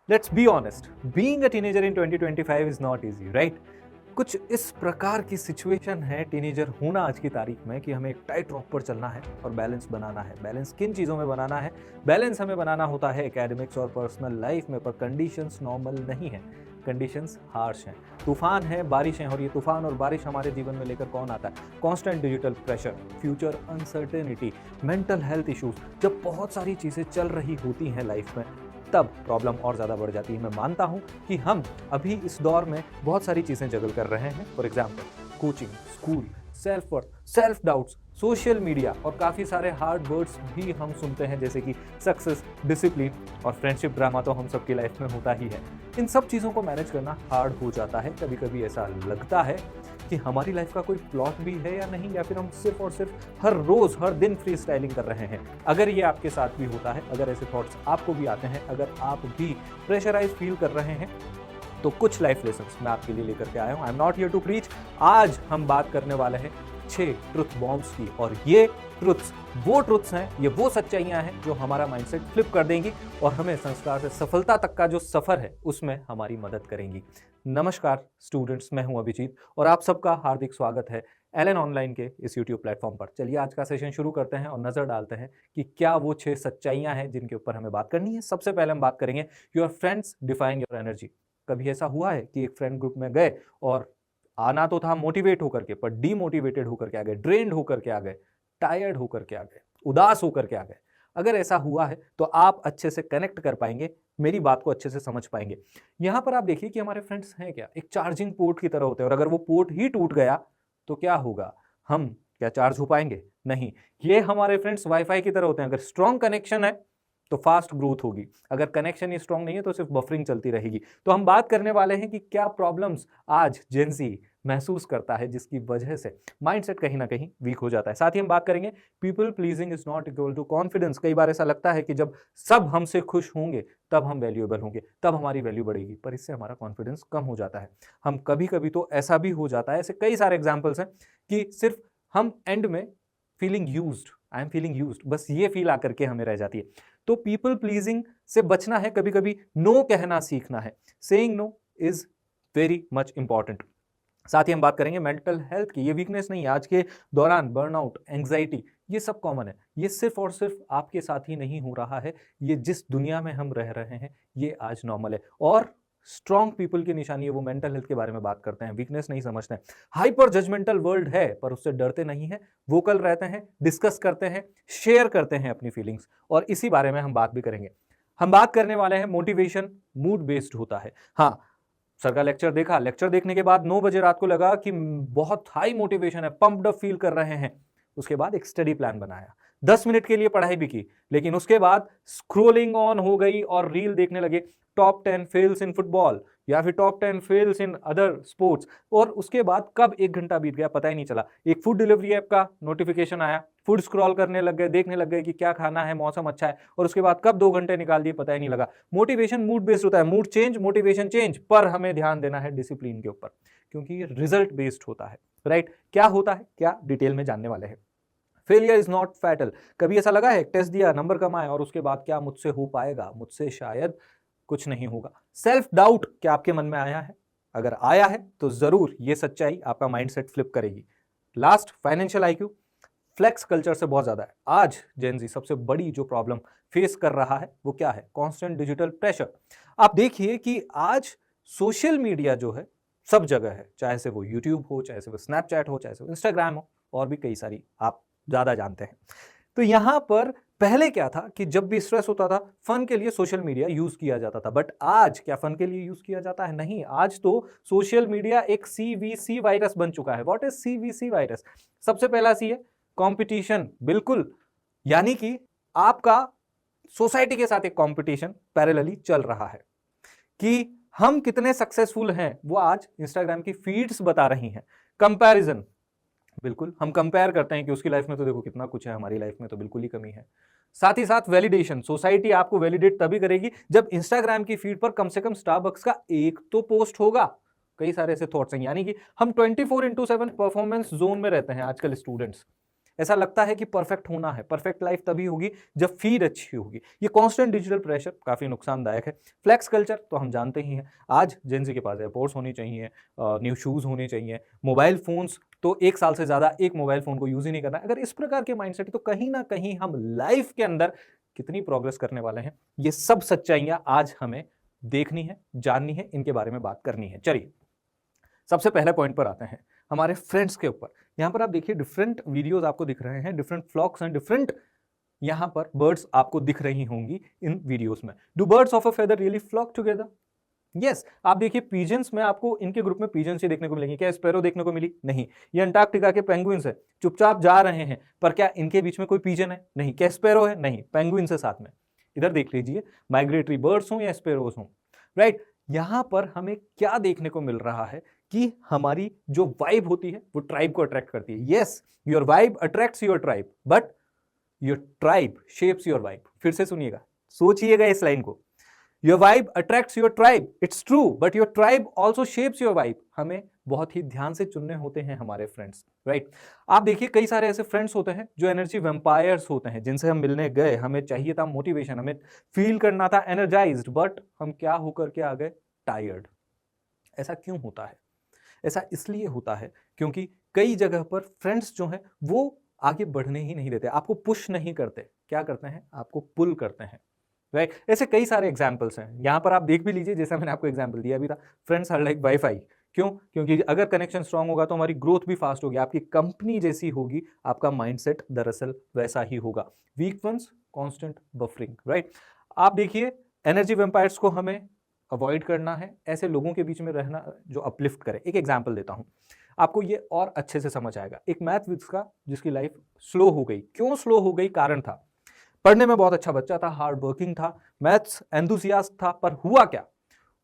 Let's be honest, being a teenager in 2025 is not easy, right? कुछ इस प्रकार की सिचुएशन है टीनेजर होना आज की तारीख में कि हमें एक टाइट रॉक पर चलना है और बैलेंस बनाना है। बैलेंस किन चीज़ों में बनाना है? बैलेंस हमें बनाना होता है एकेडमिक्स और पर्सनल लाइफ में, पर कंडीशंस नॉर्मल नहीं है, कंडीशंस हार्श हैं। तूफान है, बारिश है, और ये तूफान और बारिश हमारे जीवन में लेकर कौन आता है? Constant digital pressure, future uncertainty, mental health issues. जब बहुत सारी चीज़ें चल रही होती हैं लाइफ में, तब प्रॉब्लम और ज़्यादा बढ़ जाती है। मैं मानता हूँ कि हम अभी इस दौर में बहुत सारी चीज़ें जगल कर रहे हैं। For example coaching, school, self worth, self doubts, social media, और काफ़ी सारे हार्ड वर्ड्स भी हम सुनते हैं, जैसे कि सक्सेस, डिसिप्लिन और फ्रेंडशिप ड्रामा तो हम सबकी लाइफ में होता ही है। इन सब चीज़ों को मैनेज करना हार्ड हो जाता है। कभी कभी ऐसा लगता है कि हमारी लाइफ का कोई प्लॉट भी है या नहीं, या फिर हम सिर्फ और सिर्फ हर रोज हर दिन फ्री स्टाइलिंग कर रहे हैं। अगर ये आपके साथ भी होता है, अगर ऐसे थॉट्स आपको भी आते हैं, अगर आप भी प्रेशराइज फील कर रहे हैं, तो कुछ लाइफ लेसन्स मैं आपके लिए लेकर के आया हूं। I am not here to preach. आज हम बात करने वाले हैं 6 ट्रुथ बॉम्ब्स की, और ये ट्रुथ्स हैं, ये वो सच्चाइयां हैं जो हमारा माइंडसेट फ्लिप कर देंगी और हमें संस्कार से सफलता तक का जो सफर है उसमें हमारी मदद करेंगी। नमस्कार स्टूडेंट्स, मैं हूं अभिजीत और आप सबका हार्दिक स्वागत है एलन ऑनलाइन के इस यूट्यूब प्लेटफॉर्म पर। चलिए आज का सेशन शुरू करते हैं और नजर डालते हैं कि क्या वो 6 सच्चाइयां हैं जिनके ऊपर हमें बात करनी है। सबसे पहले हम बात करेंगे your friends define your energy. कभी ऐसा हुआ है कि एक फ्रेंड ग्रुप में गए और आना तो था मोटिवेट होकर के, पर डीमोटिवेटेड होकर के आ गए, ड्रेन्ड होकर के आ गए, टायर्ड होकर के आ गए, उदास होकर के आ गए? अगर ऐसा हुआ है तो आप अच्छे से कनेक्ट कर पाएंगे, मेरी बात को अच्छे से समझ पाएंगे। यहां पर आप देखिए कि हमारे फ्रेंड्स हैं क्या, एक चार्जिंग पोर्ट की तरह होते हैं, और अगर वो पोर्ट ही टूट गया तो क्या होगा? हम क्या चार्ज हो पाएंगे? नहीं। ये हमारे फ्रेंड्स वाईफाई की तरह होते हैं, अगर स्ट्रॉन्ग कनेक्शन है तो फास्ट ग्रोथ होगी, अगर कनेक्शन ही स्ट्रॉन्ग नहीं है तो सिर्फ बफरिंग चलती रहेगी। तो हम बात करने वाले हैं कि क्या प्रॉब्लम्स आज जेंजी महसूस करता है जिसकी वजह से माइंडसेट कहीं ना कहीं वीक हो जाता है। साथ ही हम बात करेंगे people pleasing is not equal to confidence. कई बार ऐसा लगता है कि जब सब हमसे खुश होंगे तब हम वैल्यूएबल होंगे, तब हमारी वैल्यू बढ़ेगी, पर इससे हमारा कॉन्फिडेंस कम हो जाता है। हम कभी कभी तो ऐसा भी हो जाता है, ऐसे कई सारे एग्जाम्पल्स हैं कि सिर्फ हम एंड में feeling used, I am feeling used, बस ये फील आकर के हमें रह जाती है। तो पीपल प्लीजिंग से बचना है, कभी कभी नो कहना सीखना है। Saying no is very much important. साथ ही हम बात करेंगे मेंटल हेल्थ की। ये वीकनेस नहीं है, आज के दौरान बर्नआउट, एंग्जाइटी, ये सब कॉमन है। ये सिर्फ और सिर्फ आपके साथ ही नहीं हो रहा है, ये जिस दुनिया में हम रह रहे हैं ये आज नॉर्मल है। और स्ट्रॉन्ग पीपल की निशानी है वो मेंटल हेल्थ के बारे में बात करते हैं, वीकनेस नहीं समझते हैं। हाइपर जजमेंटल वर्ल्ड है पर उससे डरते नहीं है, वोकल रहते हैं, डिस्कस करते हैं, शेयर करते हैं अपनी फीलिंग्स, और इसी बारे में हम बात भी करेंगे। हम बात करने वाले हैं मोटिवेशन मूड बेस्ड होता है। हाँ, सर का लेक्चर देखा, लेक्चर देखने के बाद 9 बजे रात को लगा कि बहुत हाई मोटिवेशन है, पंप्ड अप फील कर रहे हैं। उसके बाद एक स्टडी प्लान बनाया, 10 मिनट के लिए पढ़ाई भी की, लेकिन उसके बाद स्क्रोलिंग ऑन हो गई और रील देखने लगे। टॉप 10 फेल्स इन फुटबॉल या फिर top 10 fails in other sports, और उसके बाद कब 1 घंटा बीत गया पता ही नहीं चला। एक फूड डिलीवरी ऐप का नोटिफिकेशन आया, फूड स्क्रॉल करने लग गए, देखने लग गए कि क्या खाना है, मौसम अच्छा है, और उसके बाद कब 2 घंटे निकाल दिए पता ही नहीं लगा। मोटिवेशन मूड बेस्ड होता है, मूड चेंज मोटिवेशन चेंज, पर हमें ध्यान देना है डिसिप्लिन के ऊपर, क्योंकि ये रिजल्ट बेस्ड होता है, राइट? क्या होता है, क्या डिटेल में जानने वाले हैं। Failure is not fatal. कभी ऐसा लगा है टेस्ट दिया, नंबर कम आए और उसके बाद क्या मुझसे हो पाएगा, मुझसे शायद कुछ नहीं होगा। सेल्फ डाउट क्या आपके मन में आया है? अगर आया है तो जरूर ये सच्चाई आपका माइंडसेट फ्लिप करेगी। Last, financial IQ. Flex culture से बहुत ज्यादा है आज जेनजी सबसे बड़ी जो प्रॉब्लम फेस कर रहा है वो क्या है? Constant digital pressure. आप देखिए कि आज सोशल मीडिया जो है सब जगह है, चाहे से वो यूट्यूब हो, चाहे से वो स्नैपचैट हो, चाहे से वो इंस्टाग्राम हो, और भी कई सारी आप ज्यादा जानते हैं। तो यहां पर पहले क्या था कि जब भी स्ट्रेस होता था फन के लिए सोशल मीडिया यूज किया जाता था, बट आज क्या फन के लिए यूज किया जाता है? नहीं, आज तो सोशल मीडिया एक सीवीसी वायरस बन चुका है। What is CVC virus? सबसे पहला सी है कंपटीशन, बिल्कुल, यानी कि आपका सोसाइटी के साथ एक कंपटीशन पैरेलली चल रहा है कि हम कितने सक्सेसफुल हैं, वो आज इंस्टाग्राम की फीड्स बता रही हैं। कंपैरिजन, बिल्कुल हम कंपेयर करते हैं कि उसकी लाइफ में तो देखो कितना कुछ है, हमारी लाइफ में तो बिल्कुल ही कमी है। साथ ही साथ वैलिडेशन, सोसाइटी आपको वैलिडेट तभी करेगी जब इंस्टाग्राम की फीड पर कम से कम स्टारबक्स का एक तो पोस्ट होगा। कई सारे ऐसे थॉट्स हैं, यानी कि हम 24/7 परफॉर्मेंस जोन में रहते हैं आजकल स्टूडेंट्स। ऐसा लगता है कि परफेक्ट होना है, परफेक्ट लाइफ तभी होगी जब फीड अच्छी होगी। ये कांस्टेंट डिजिटल प्रेशर काफी नुकसानदायक है। फ्लेक्स कल्चर तो हम जानते ही हैं, आज जेंजी के पास एयरपोर्ट्स होनी चाहिए, न्यू शूज होने चाहिए, मोबाइल फोन्स तो 1 साल से ज्यादा एक मोबाइल फोन को यूज ही नहीं करना है। अगर इस प्रकार के माइंडसेट है तो कहीं ना कहीं हम लाइफ के अंदर कितनी प्रोग्रेस करने वाले हैं, ये सब सच्चाइयां आज हमें देखनी है, जाननी है, इनके बारे में बात करनी है। चलिए सबसे पहले पॉइंट पर आते हैं, हमारे फ्रेंड्स के ऊपर। यहां पर आप देखिए डिफरेंट वीडियोस आपको दिख रहे हैं, डिफरेंट फ्लॉक्स एंड डिफरेंट यहां पर बर्ड्स आपको दिख रही होंगी इन वीडियोस में। Do birds of a feather really flock together? Yes, आप देखिए पिजन्स में आपको इनके ग्रुप में पिजन्स ही देखने को मिलेंगे। क्या स्पैरो देखने को मिली? नहीं। ये अंटार्कटिका के पेंगुइन्स है, चुपचाप जा रहे हैं, पर क्या इनके बीच में कोई पिजन है? नहीं। क्या स्पैरो है? नहीं, पेंगुइन्स है साथ में। इधर देख लीजिए, माइग्रेटरी बर्ड्स हो या स्पैरोज हो, राइट। यहां पर हमें क्या देखने को मिल रहा है कि हमारी जो वाइब होती है वो ट्राइब को अट्रैक्ट करती है। Yes, your vibe attracts your tribe, but your tribe shapes your vibe. फिर से सुनिएगा, सोचिएगा इस लाइन को। Your vibe attracts your tribe, it's true, but your tribe also shapes your vibe. हमें बहुत ही ध्यान से चुनने होते हैं हमारे फ्रेंड्स, राइट। आप देखिए कई सारे ऐसे फ्रेंड्स होते हैं जो एनर्जी वेम्पायर्स होते हैं, जिनसे हम मिलने गए, हमें चाहिए था मोटिवेशन, हमें फील करना था एनर्जाइज्ड, बट हम क्या होकर के आ गए? टायर्ड। ऐसा क्यों होता है? ऐसा इसलिए होता है क्योंकि कई जगह पर फ्रेंड्स जो हैं वो आगे बढ़ने ही नहीं देते, आपको पुश नहीं करते। क्या करते हैं? आपको पुल करते हैं, राइट। ऐसे कई सारे एग्जाम्पल्स हैं, यहां पर आप देख भी लीजिए, जैसा मैंने आपको एग्जाम्पल दिया अभी था, फ्रेंड्स आर लाइक वाईफाई। क्यों? क्योंकि अगर कनेक्शन स्ट्रांग होगा तो हमारी ग्रोथ भी फास्ट होगी, आपकी कंपनी जैसी होगी, आपका माइंडसेट दरअसल वैसा ही होगा। Weak ones constant buffering, right. आप देखिए एनर्जी वेम्पायर्स को हमें अवॉइड करना है, ऐसे लोगों के बीच में रहना जो अपलिफ्ट करे। एक एग्जाम्पल देता हूं आपको, ये और अच्छे से समझ आएगा। एक मैथविक्स का जिसकी लाइफ स्लो हो गई। क्यों स्लो हो गई? कारण था, पढ़ने में बहुत अच्छा बच्चा था, हार्ड वर्किंग था, मैथ्स एंथुसियास्ट था, पर हुआ क्या?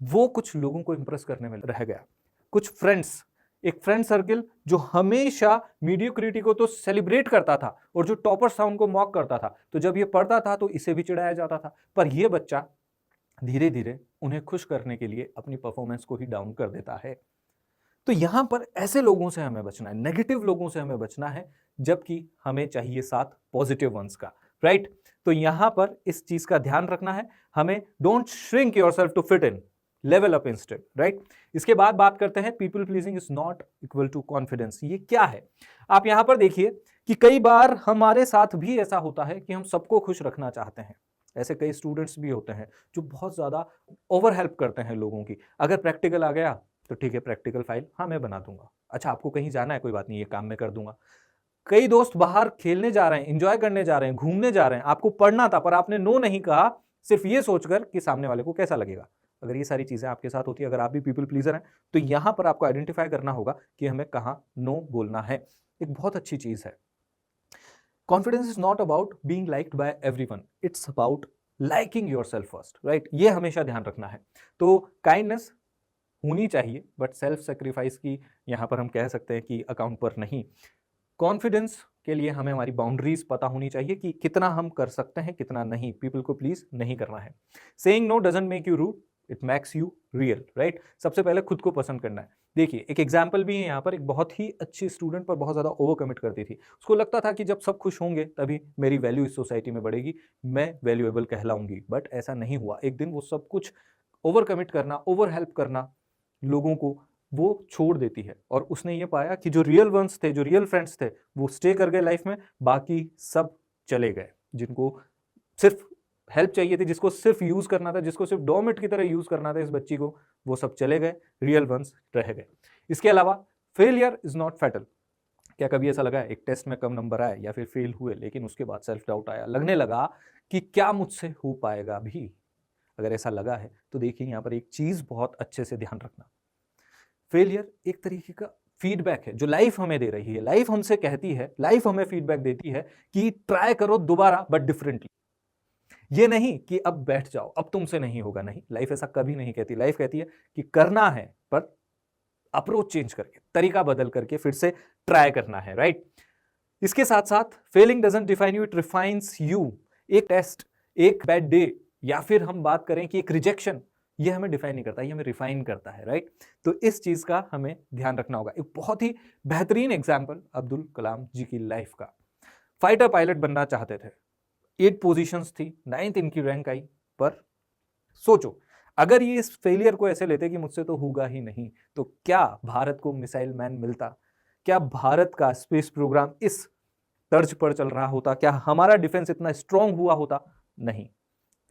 वो कुछ लोगों को इंप्रेस करने में रह गया। कुछ फ्रेंड्स, एक फ्रेंड सर्किल जो हमेशा मीडियोक्रिटी को तो सेलिब्रेट करता था और जो टॉपर्स था उनको मॉक करता था, तो जब ये पढ़ता था तो इसे भी चिढ़ाया जाता था। पर यह बच्चा धीरे धीरे उन्हें खुश करने के लिए अपनी परफॉर्मेंस को ही डाउन कर देता है। तो यहां पर ऐसे लोगों से हमें बचना है, नेगेटिव लोगों से हमें बचना है, जबकि हमें चाहिए साथ पॉजिटिव वंस का, राइट। तो यहां पर इस चीज का ध्यान रखना है हमें। Don't shrink yourself to fit in, level up instead, right. इसके बाद बात करते हैं people pleasing is not equal to confidence. ये क्या है? आप यहां पर देखिए कि कई बार हमारे साथ भी ऐसा होता है कि हम सबको खुश रखना चाहते हैं। ऐसे कई स्टूडेंट्स भी होते हैं जो बहुत ज्यादा ओवर हेल्प करते हैं लोगों की। अगर प्रैक्टिकल आ गया तो ठीक है, प्रैक्टिकल फाइल हाँ मैं बना दूंगा, अच्छा आपको कहीं जाना है, कोई बात नहीं, ये काम मैं कर दूंगा। कई दोस्त बाहर खेलने जा रहे हैं, एंजॉय करने जा रहे हैं, घूमने जा रहे हैं, आपको पढ़ना था पर आपने नो नहीं कहा, सिर्फ ये सोचकर कि सामने वाले को कैसा लगेगा। अगर ये सारी चीजें आपके साथ होती है, अगर आप भी पीपल प्लीजर हैं, तो यहां पर आपको आइडेंटिफाई करना होगा कि हमें कहां नो बोलना है। एक बहुत अच्छी चीज है, confidence is not about being liked by everyone, it's about liking yourself first, right. ये हमेशा ध्यान रखना है। तो काइंडनेस होनी चाहिए, बट सेल्फ सेक्रीफाइस की यहां पर हम कह सकते हैं कि अकाउंट पर नहीं। कॉन्फिडेंस के लिए हमें हमारी बाउंड्रीज पता होनी चाहिए कि कितना हम कर सकते हैं, कितना नहीं। पीपल को प्लीज नहीं करना है। Saying no doesn't make you rude, it makes you real, right. सबसे पहले खुद को पसंद करना है। देखिए एक एग्जाम्पल भी है यहाँ पर, एक बहुत ही अच्छी स्टूडेंट पर बहुत ज्यादा ओवर कमिट करती थी। उसको लगता था कि जब सब खुश होंगे तभी मेरी वैल्यू इस सोसाइटी में बढ़ेगी, मैं वैल्यूएबल कहलाऊंगी, बट ऐसा नहीं हुआ। एक दिन वो सब कुछ ओवर कमिट करना, ओवर हेल्प करना लोगों को, वो छोड़ देती है। और उसने ये पाया कि जो रियल वंस थे, जो रियल फ्रेंड्स थे, वो स्टे कर गए लाइफ में, बाकी सब चले गए। जिनको सिर्फ हेल्प चाहिए थी, जिसको सिर्फ यूज करना था, जिसको सिर्फ डोमेट की तरह यूज करना था इस बच्ची को, वो सब चले गए, रियल वंस रह गए। इसके अलावा फेलियर इज नॉट फैटल। क्या कभी ऐसा लगा एक टेस्ट में कम नंबर आए या फिर फेल हुए, लेकिन उसके बाद सेल्फ डाउट आया, लगने लगा कि क्या मुझसे हो पाएगा भी? अगर ऐसा लगा है तो देखिए यहाँ पर एक चीज बहुत अच्छे से ध्यान रखना, फेलियर एक तरीके का फीडबैक है जो लाइफ हमें दे रही है। लाइफ हमसे कहती है, लाइफ हमें फीडबैक देती है कि ट्राई करो दोबारा बट डिफरेंटली। ये नहीं कि अब बैठ जाओ, अब तुमसे नहीं होगा, नहीं, लाइफ ऐसा कभी नहीं कहती। लाइफ कहती है कि करना है पर अप्रोच चेंज करके, तरीका बदल करके फिर से ट्राई करना है, राइट। इसके साथ साथ failing doesn't define you, it refines you. एक टेस्ट, एक बैड डे, या फिर हम बात करें कि एक रिजेक्शन, ये हमें डिफाइन नहीं करता, ये हमें रिफाइन करता है, राइट। तो इस चीज का हमें ध्यान रखना होगा। एक बहुत ही बेहतरीन एग्जाम्पल अब्दुल कलाम जी की लाइफ का। फाइटर पायलट बनना चाहते थे, 8 पोजीशंस थी, 9th इनकी रैंक आई। पर सोचो, अगर ये इस फेलियर को ऐसे लेते कि मुझसे तो होगा ही नहीं, तो क्या भारत को मिसाइल मैन मिलता? क्या भारत का स्पेस प्रोग्राम इस तर्ज पर चल रहा होता? क्या हमारा डिफेंस इतना स्ट्रांग हुआ होता? नहीं।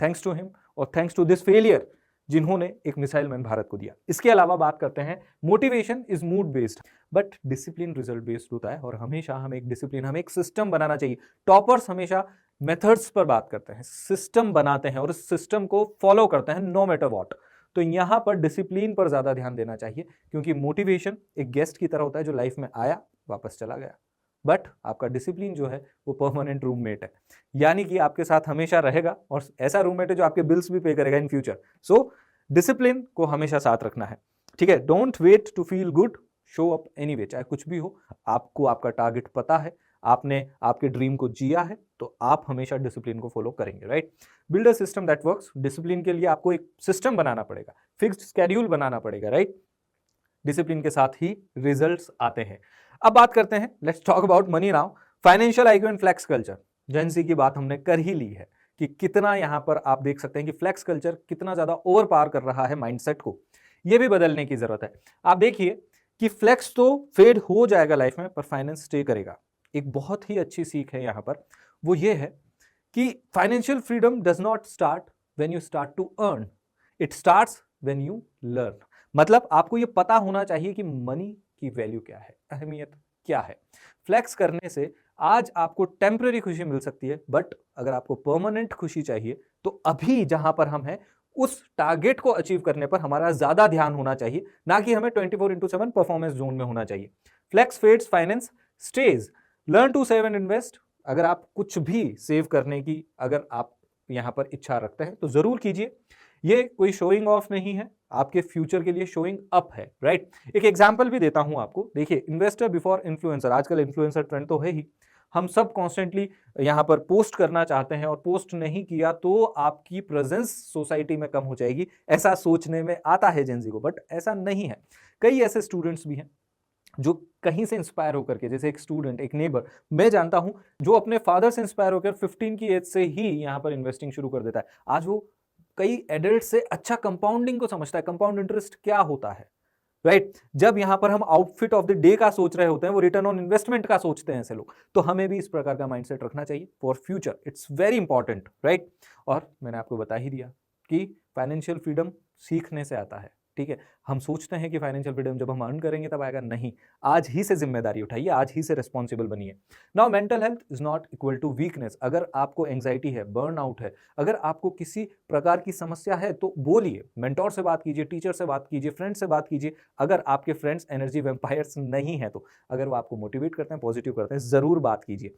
थैंक्स टू हिम और थैंक्स टू दिस फेलियर, जिन्होंने एक मिसाइल मैन भारत को दिया। इसके अलावा बात करते हैं, motivation is mood based but discipline result based होता है, और हमेशा हमें एक डिसिप्लिन, हमें एक सिस्टम बनाना चाहिए। टॉपर्स हमेशा मेथड्स पर बात करते हैं, सिस्टम बनाते हैं और उस सिस्टम को फॉलो करते हैं नो मैटर व्हाट। तो यहां पर डिसिप्लिन पर ज्यादा ध्यान देना चाहिए, क्योंकि मोटिवेशन एक गेस्ट की तरह होता है जो लाइफ में आया वापस चला गया, बट आपका डिसिप्लिन जो है वो परमानेंट रूममेट है, यानी कि आपके साथ हमेशा रहेगा, और ऐसा रूममेट है जो आपके बिल्स भी पे करेगा इन फ्यूचर। सो डिसिप्लिन को हमेशा साथ रखना है, ठीक है। Don't wait to feel good, show up anyway, चाहे कुछ भी हो। आपको आपका टारगेट पता है, आपने आपके ड्रीम को जिया है, तो आप हमेशा डिसिप्लिन को फॉलो करेंगे, right. Build a system that works. Discipline के लिए आपको एक सिस्टम बनाना पड़ेगा, फिक्स्ड स्केड्यूल बनाना पड़ेगा, राइट। डिसिप्लिन के साथ ही रिजल्ट्स आते हैं। अब बात करते हैं, let's talk about money now. Financial IQ and flex culture, Gen Z की बात हमने कर ही ली है कि कितना यहां पर आप देख सकते हैं कि फ्लेक्स कल्चर कितना ज्यादा ओवर पावर कर रहा है माइंडसेट को। यह भी बदलने की जरूरत है। आप देखिए कि फ्लेक्स तो फेड हो जाएगा लाइफ में, पर फाइनेंस स्टे करेगा। एक बहुत ही अच्छी सीख है यहां पर, वो ये है कि financial freedom does not start when you start to earn, it starts when you learn. मतलब आपको ये पता होना चाहिए कि मनी की वैल्यू क्या है, अहमियत क्या है। फ्लेक्स करने से आज आपको टेम्पररी खुशी मिल सकती है, बट अगर आपको परमानेंट खुशी चाहिए तो अभी जहां पर हम हैं उस टारगेट को अचीव करने पर हमारा ज्यादा ध्यान होना चाहिए, ना कि हमें 24/7 परफॉर्मेंस जोन में होना चाहिए। Flex fades, finance stays. Learn to save and invest. अगर आप कुछ भी सेव करने की अगर आप यहां पर इच्छा रखते हैं तो जरूर कीजिए। ये कोई शोइंग ऑफ नहीं है, आपके फ्यूचर के लिए शोइंग अप है, राइट। एक एग्जांपल भी देता हूं आपको, देखिए, इन्वेस्टर बिफोर इन्फ्लुएंसर, आजकल इन्फ्लुएंसर ट्रेंड तो है ही। हम सब कॉन्स्टेंटली यहां पर पोस्ट करना चाहते हैं, और पोस्ट नहीं किया तो आपकी प्रेजेंस सोसाइटी में कम हो जाएगी, ऐसा सोचने में आता है जेन ज़ी को, बट ऐसा नहीं है। कई ऐसे स्टूडेंट्स भी हैं जो कहीं से इंस्पायर होकर के, जैसे एक स्टूडेंट, एक नेबर मैं जानता हूं, जो अपने फादर से इंस्पायर होकर 15 की एज से ही यहां पर इन्वेस्टिंग शुरू कर देता है। आज वो कई एडल्ट से अच्छा कंपाउंडिंग को समझता है, कंपाउंड इंटरेस्ट क्या होता है, राइट। जब यहां पर हम आउटफिट ऑफ द डे का सोच रहे होते हैं, वो रिटर्न ऑन इन्वेस्टमेंट का सोचते हैं ऐसे लोग। तो हमें भी इस प्रकार का माइंडसेट रखना चाहिए for future, it's very important, right. और मैंने आपको बता ही दिया कि फाइनेंशियल फ्रीडम सीखने से आता है, ठीक है। हम सोचते हैं कि फाइनेंशियल फ्रीडम जब हम अर्न करेंगे तब आएगा, नहीं, आज ही से जिम्मेदारी उठाइए, आज ही से रिस्पॉन्सिबल बनिए। Now mental health is not equal to weakness. अगर आपको एंग्जाइटी है, बर्नआउट है, अगर आपको किसी प्रकार की समस्या है तो बोलिए, मेंटोर से बात कीजिए, टीचर से बात कीजिए, फ्रेंड से बात कीजिए। अगर आपके फ्रेंड्स एनर्जी वैम्पायर्स नहीं है तो, अगर वो आपको मोटिवेट करते हैं, पॉजिटिव करते हैं, जरूर बात कीजिए।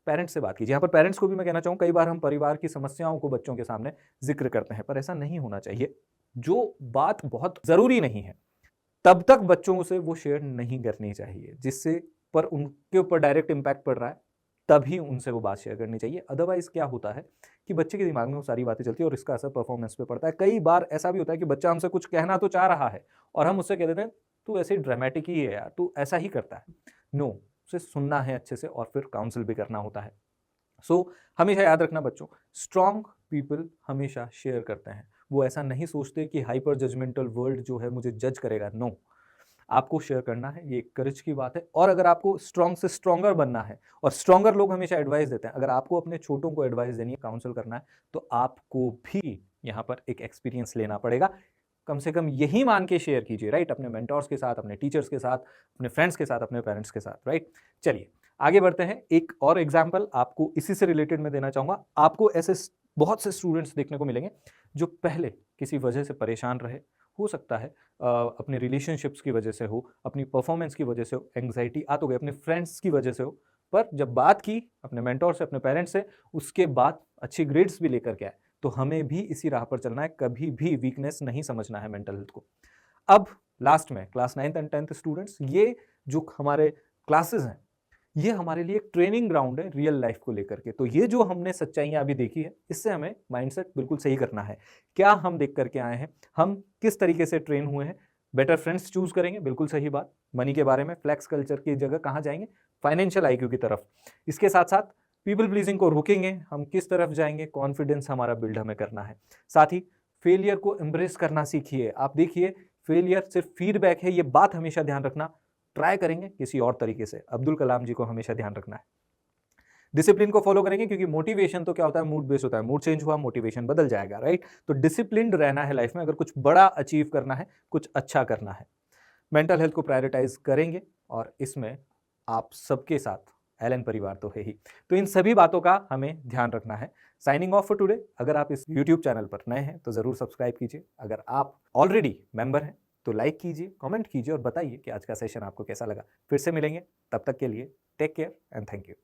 पेरेंट्स से बात कीजिए। यहाँ पर पेरेंट्स को भी मैं कहना चाहूँ, कई बार हम परिवार की समस्याओं को बच्चों के सामने जिक्र करते हैं, पर ऐसा नहीं होना चाहिए। जो बात बहुत जरूरी नहीं है तब तक बच्चों से वो शेयर नहीं करनी चाहिए, जिससे पर उनके ऊपर डायरेक्ट इंपैक्ट पड़ रहा है, तभी उनसे वो बात शेयर करनी चाहिए। अदरवाइज क्या होता है कि बच्चे के दिमाग में वो सारी बातें चलती है और इसका असर परफॉर्मेंस पे पड़ता है। कई बार ऐसा भी होता है कि बच्चा हमसे कुछ कहना तो चाह रहा है और हम उससे कह देते हैं तू ऐसे ड्रामेटिक ही है यार, तू ऐसा ही करता है। नो, उसे सुनना है अच्छे से और फिर काउंसिल भी करना होता है। सो हमेशा याद रखना बच्चों, स्ट्रॉन्ग पीपल हमेशा शेयर करते हैं। वो ऐसा नहीं सोचते कि हाइपर जजमेंटल वर्ल्ड जो है मुझे जज करेगा। नो, आपको शेयर करना है, ये करेज की बात है। और अगर आपको स्ट्रॉन्ग से स्ट्रॉन्गर बनना है, और स्ट्रॉन्गर लोग हमेशा एडवाइस देते हैं, अगर आपको अपने छोटों को एडवाइस देनी है, काउंसिल करना है, तो आपको भी यहाँ पर एक एक्सपीरियंस लेना पड़ेगा। कम से कम यही मान के शेयर कीजिए, राइट, अपने मेंटोर्स के साथ, अपने टीचर्स के साथ, अपने फ्रेंड्स के साथ, अपने पेरेंट्स के साथ, राइट। चलिए आगे बढ़ते हैं। एक और एग्जाम्पल आपको इसी से रिलेटेड मैं देना चाहूंगा। आपको ऐसे बहुत से स्टूडेंट्स देखने को मिलेंगे जो पहले किसी वजह से परेशान रहे, हो सकता है अपने रिलेशनशिप्स की वजह से हो, अपनी परफॉर्मेंस की वजह से हो, एंग्जाइटी आ तो गई, अपने फ्रेंड्स की वजह से हो, पर जब बात की अपने मेंटोर से, अपने पेरेंट्स से, उसके बाद अच्छी ग्रेड्स भी लेकर के आए। तो हमें भी इसी राह पर चलना है, कभी भी वीकनेस नहीं समझना है मेंटल हेल्थ को। अब लास्ट में class 9th and 10th students, ये जो हमारे क्लासेस हैं, ये हमारे लिए एक ट्रेनिंग ग्राउंड है रियल लाइफ को लेकर के। तो ये जो हमने सच्चाइयां अभी देखी है, इससे हमें माइंडसेट बिल्कुल सही करना है। क्या हम देख करके आए हैं, हम किस तरीके से ट्रेन हुए हैं। बेटर फ्रेंड्स चूज करेंगे, बिल्कुल सही बात। मनी के बारे में फ्लेक्स कल्चर की जगह कहां जाएंगे, फाइनेंशियल आईक्यू की तरफ। इसके साथ साथ पीपल प्लीजिंग को रोकेंगे, हम किस तरफ जाएंगे, कॉन्फिडेंस हमारा बिल्ड हमें करना है। साथ ही फेलियर को एम्ब्रेस करना सीखिए। आप देखिए, फेलियर सिर्फ फीडबैक है, ये बात हमेशा ध्यान रखना। ट्राई करेंगे किसी और तरीके से, अब्दुल कलाम जी को हमेशा ध्यान रखना है। डिसिप्लिन को फॉलो करेंगे, क्योंकि मोटिवेशन तो क्या होता है, मूड बेस होता है। मूड चेंज हुआ, मोटिवेशन बदल जाएगा, राइट। तो डिसिप्लिन्ड रहना है लाइफ में, अगर कुछ बड़ा अचीव करना है, कुछ अच्छा करना है। मेंटल हेल्थ को प्रायोरिटाइज करेंगे, और इसमें आप सबके साथ एलन परिवार तो है ही। तो इन सभी बातों का हमें ध्यान रखना है। Signing off for today. अगर आप इस यूट्यूब चैनल पर नए हैं तो जरूर सब्सक्राइब कीजिए। अगर आप ऑलरेडी मेंबर हैं तो लाइक कीजिए, कमेंट कीजिए और बताइए कि आज का सेशन आपको कैसा लगा। फिर से मिलेंगे, तब तक के लिए take care and thank you.